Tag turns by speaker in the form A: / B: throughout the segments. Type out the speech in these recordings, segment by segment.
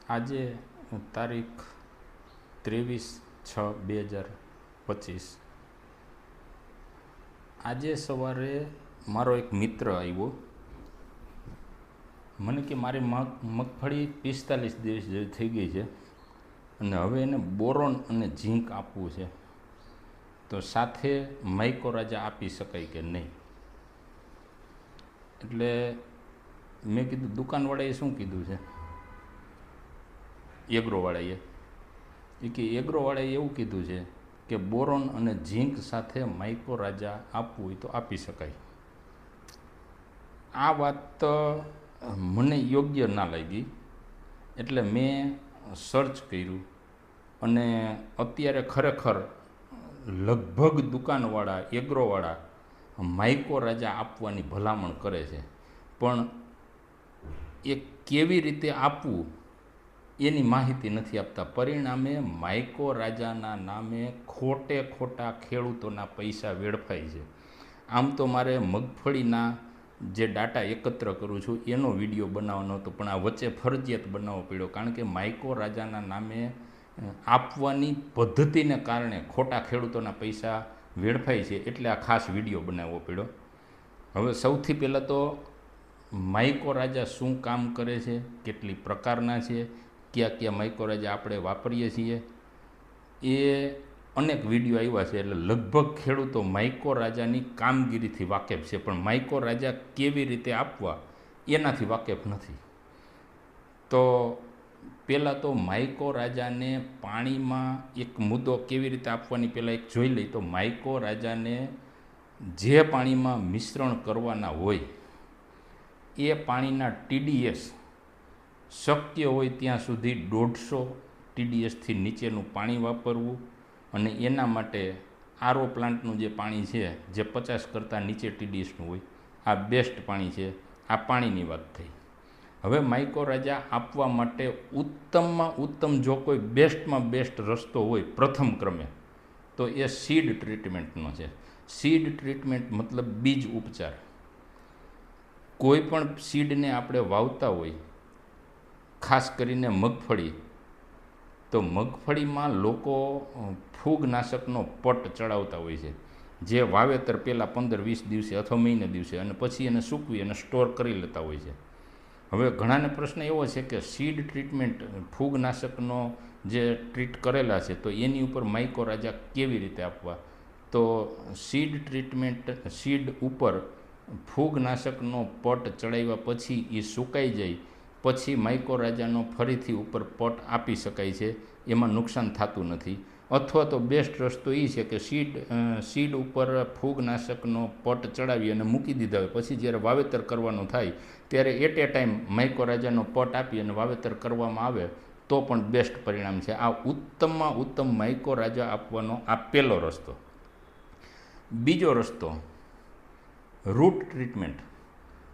A: આજે તારીખ 23/6/2025 આજે સવારે મારો એક મિત્ર આવ્યો. મને કે મારી મગફળી 45 દિવસ જેવી થઈ ગઈ છે અને હવે એને બોરોન અને ઝીંક આપવું છે, તો સાથે માઇકોરાજા આપી શકાય કે નહીં. એટલે મેં કીધું દુકાનવાળાએ શું કીધું છે, એગ્રોવાળાએ એવું કીધું છે કે બોરોન અને ઝીંક સાથે માઇકોરાજા આપવું હોય તો આપી શકાય. આ વાત મને યોગ્ય ના લાગી, એટલે મેં સર્ચ કર્યું અને અત્યારે ખરેખર લગભગ દુકાનવાળા એગ્રોવાળા માઇકોરાજા આપવાની ભલામણ કરે છે, પણ એ કેવી રીતે આપવું એની માહિતી નથી આપતા. પરિણામે માઇકોરાજાના નામે ખોટા ખેડૂતોના પૈસા વેડફાય છે. આમ તો મારે મગફળીના જે ડાટા એકત્ર કરું છું એનો વિડીયો બનાવવાનો હતો, પણ આ વચ્ચે ફરજિયાત બનાવવો પડ્યો, કારણ કે માઇકોરાજાના નામે આપવાની પદ્ધતિને કારણે ખોટા ખેડૂતોના પૈસા વેડફાય છે, એટલે આ ખાસ વિડીયો બનાવવો પડ્યો. હવે સૌથી પહેલાં તો માઇકોરાજા શું કામ કરે છે, કેટલી પ્રકારના છે, કયા માઇકોરાજા આપણે વાપરીએ છીએ, એ અનેક વિડીયો આવ્યા છે. એટલે લગભગ ખેડૂતો માઇકોરાજાની કામગીરીથી વાકેફ છે, પણ માઇકોરાજા કેવી રીતે આપવા એનાથી વાકેફ નથી. તો પહેલાં તો માઇકોરાજાને પાણીમાં એક મુદ્દો કેવી રીતે આપવાની પહેલાં એક જોઈ લઈ. તો માઇકોરાજાને જે પાણીમાં મિશ્રણ કરવાના હોય એ પાણીના TDS શક્ય હોય ત્યાં સુધી 150 TDSથી નીચેનું પાણી વાપરવું, અને એના માટે RO પ્લાન્ટનું જે પાણી છે જે 50 કરતાં નીચે TDSનું હોય, આ બેસ્ટ પાણી છે. આ પાણીની વાત થઈ. હવે માઇકોરાજા આપવા માટે ઉત્તમમાં ઉત્તમ જો કોઈ બેસ્ટમાં બેસ્ટ રસ્તો હોય પ્રથમ ક્રમે, તો એ સીડ ટ્રીટમેન્ટનો છે. સીડ ટ્રીટમેન્ટ મતલબ બીજ ઉપચાર. કોઈ પણ સીડને આપણે વાવતા હોય, ખાસ કરીને મગફળી, તો મગફળીમાં લોકો ફૂગનાશકનો પટ ચડાવતા હોય છે, જે વાવેતર પહેલાં 15-20 દિવસે અથવા મહિને દિવસે, અને પછી એને સૂકવી અને સ્ટોર કરી લેતા હોય છે. હવે ઘણાને પ્રશ્ન એવો છે કે સીડ ટ્રીટમેન્ટ ફૂગનાશકનો જે ટ્રીટ કરેલા છે તો એની ઉપર માઇકોરાજા કેવી રીતે આપવા. તો સીડ ટ્રીટમેન્ટ, સીડ ઉપર ફૂગનાશકનો પટ ચડાવ્યા પછી એ સુકાઈ જાય પછી માઇકોરાજાનો ફરીથી ઉપર પટ આપી શકાય છે, એમાં નુકસાન થતું નથી. અથવા તો બેસ્ટ રસ્તો એ છે કે સીડ ઉપર ફૂગનાશકનો પટ ચડાવી અને મૂકી દીધા હોય, પછી જ્યારે વાવેતર કરવાનું થાય ત્યારે એટ એ ટાઈમ માઇકોરાજાનો પટ આપી અને વાવેતર કરવામાં આવે તો પણ બેસ્ટ પરિણામ છે. આ ઉત્તમમાં ઉત્તમ માઇકોરાજા આપવાનો આ પહેલો રસ્તો. બીજો રસ્તો રૂટ ટ્રીટમેન્ટ,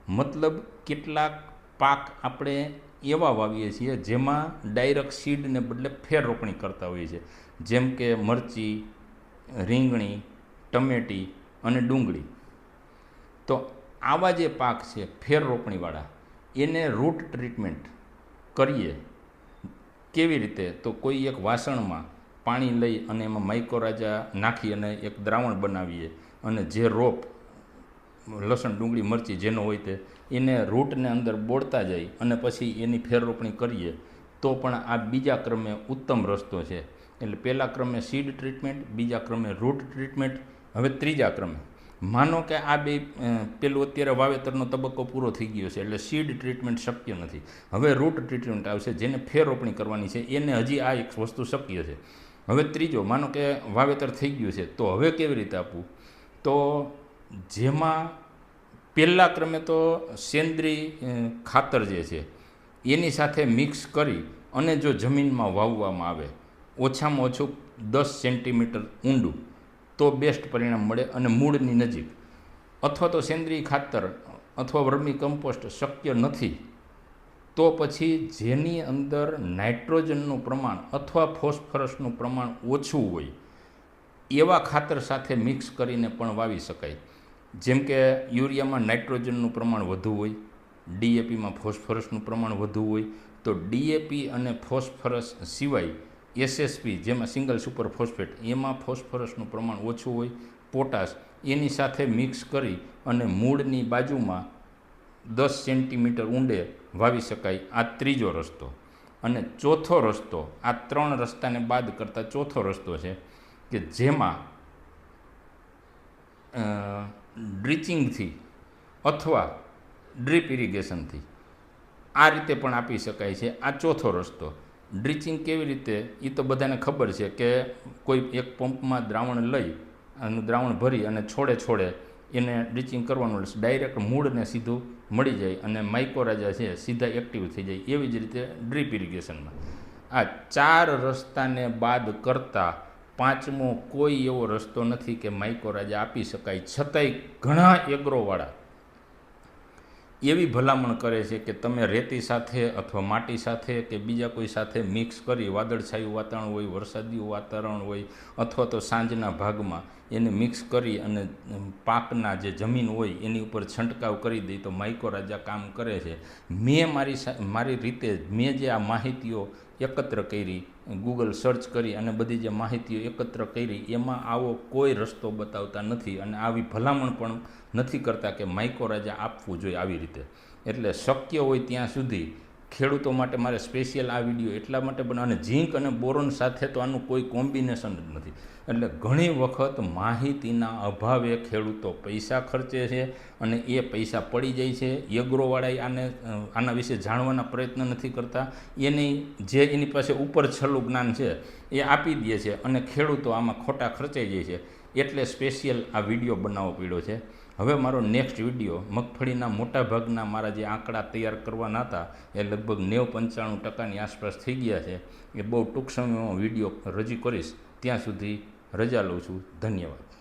A: મતલબ કેટલાક પાક આપણે એવા વાવીએ છીએ જેમાં ડાયરેક્ટ સીડને બદલે ફેર રોપણી કરતા હોઈએ છીએ, જેમ કે મરચી, રીંગણી, ટમેટી અને ડુંગળી. તો આવા જે પાક છે ફેર રોપણીવાળા, એને રૂટ ટ્રીટમેન્ટ કરીએ. કેવી રીતે? તો કોઈ એક વાસણમાં પાણી લઈ અને એમાં માઇકોરાજા નાખી અને એક દ્રાવણ બનાવીએ, અને જે રોપ લસણ, ડુંગળી, મરચી જેનો હોય તે એને રૂટને અંદર બોળતા જાય અને પછી એની ફેર રોપણી કરીએ તો પણ આ બીજા ક્રમે ઉત્તમ રસ્તો છે. એટલે પહેલા ક્રમે સીડ ટ્રીટમેન્ટ, બીજા ક્રમે રૂટ ટ્રીટમેન્ટ. હવે ત્રીજા ક્રમે માનો કે આ બે પેલું અત્યારે વાવેતરનો તબક્કો પૂરો થઈ ગયો છે એટલે સીડ ટ્રીટમેન્ટ શક્ય નથી. હવે રૂટ ટ્રીટમેન્ટ આવશે, જેને ફેર રોપણી કરવાની છે એને હજી આ એક વસ્તુ શક્ય છે. હવે ત્રીજો, માનો કે વાવેતર થઈ ગયું છે તો હવે કેવી રીતે આપવું. તો જેમાં પહેલા ક્રમે તો સેન્દ્રીય ખાતર જે છે એની સાથે મિક્સ કરી અને જો જમીનમાં વાવવામાં આવે ઓછામાં ઓછું 10 સેન્ટીમીટર ઊંડું, તો બેસ્ટ પરિણામ મળે અને મૂળની નજીક. અથવા તો સેન્દ્રીય ખાતર અથવા વર્મી કમ્પોસ્ટ શક્ય નથી તો પછી જેની અંદર નાઇટ્રોજનનું પ્રમાણ અથવા ફોસ્ફરસનું પ્રમાણ ઓછું હોય એવા ખાતર સાથે મિક્સ કરીને પણ વાવી શકાય. જેમ કે યુરિયામાં નાઇટ્રોજનનું પ્રમાણ વધુ હોય, DAPમાં ફોસ્ફરસનું પ્રમાણ વધુ હોય, તો ડીએપી અને ફોસ્ફરસ સિવાય એસએસપી જેમાં સિંગલ સુપર ફોસ્ફેટ એમાં ફોસ્ફરસનું પ્રમાણ ઓછું હોય, પોટાશ એની સાથે મિક્સ કરી અને મૂળની બાજુમાં 10 સેન્ટીમીટર ઊંડે વાવી શકાય. આ ત્રીજો રસ્તો. અને ચોથો રસ્તો, આ 3 રસ્તાને બાદ કરતાં ચોથો રસ્તો છે કે જેમાં ડ્રિચિંગથી અથવા ડ્રીપ ઇરિગેશનથી આ રીતે પણ આપી શકાય છે. આ ચોથો રસ્તો. ડ્રિચિંગ કેવી રીતે એ તો બધાને ખબર છે કે કોઈ એક પંપમાં દ્રાવણ લઈ અને દ્રાવણ ભરી અને છોડે છોડે એને ડ્રિચિંગ કરવાનું, ડાયરેક્ટ મૂળને સીધું મળી જાય અને માઇકોરાજા છે સીધા એક્ટિવ થઈ જાય. એવી જ રીતે ડ્રીપ ઇરિગેશનમાં આ 4 રસ્તાને બાદ કરતાં પાંચમો કોઈ એવો રસ્તો નથી કે માઇકોરાજા આપી શકાય. છતાંય ઘણા એગ્રોવાળા એવી ભલામણ કરે છે કે તમે રેતી સાથે અથવા માટી સાથે કે બીજા કોઈ સાથે મિક્સ કરી, વાદળછાયું વાતાવરણ હોય, વરસાદી વાતાવરણ હોય અથવા તો સાંજના ભાગમાં એને મિક્સ કરી અને પાકના જે જમીન હોય એની ઉપર છંટકાવ કરી દઈ તો માઇકોરાજા કામ કરે છે. મેં મારી રીતે મેં જે આ માહિતીઓ એકત્ર કરી, ગૂગલ સર્ચ કરી અને બધી જે માહિતીઓ એકત્ર કરી એમાં આવો કોઈ રસ્તો બતાવતા નથી અને આવી ભલામણ પણ નથી કરતા કે માઇકોરાજા આપવું જોઈએ આવી રીતે. એટલે શક્ય હોય ત્યાં સુધી ખેડૂતો માટે મારે સ્પેશિયલ આ વિડીયો એટલા માટે બનાવ, અને ઝીંક અને બોરોન સાથે તો આનું કોઈ કોમ્બિનેશન જ નથી. એટલે ઘણી વખત માહિતીના અભાવે ખેડૂતો પૈસા ખર્ચે છે અને એ પૈસા પડી જાય છે. એગ્રોવાળાએ આના વિશે જાણવાના પ્રયત્ન નથી કરતા. એની પાસે ઉપર છેલ્લું જ્ઞાન છે એ આપી દે છે અને ખેડૂતો આમાં ખોટા ખર્ચાઈ જાય છે. એટલે સ્પેશિયલ આ વિડીયો બનાવવો પડ્યો છે. હવે મારો નેક્સ્ટ વિડીયો મગફળીના મોટાભાગના મારા જે આંકડા તૈયાર કરવાના હતા એ લગભગ 90-95% આસપાસ થઈ ગયા છે. એ બહુ ટૂંક સમયમાં વિડીયો રજૂ કરીશ. ત્યાં સુધી રજા લઉં છું. ધન્યવાદ.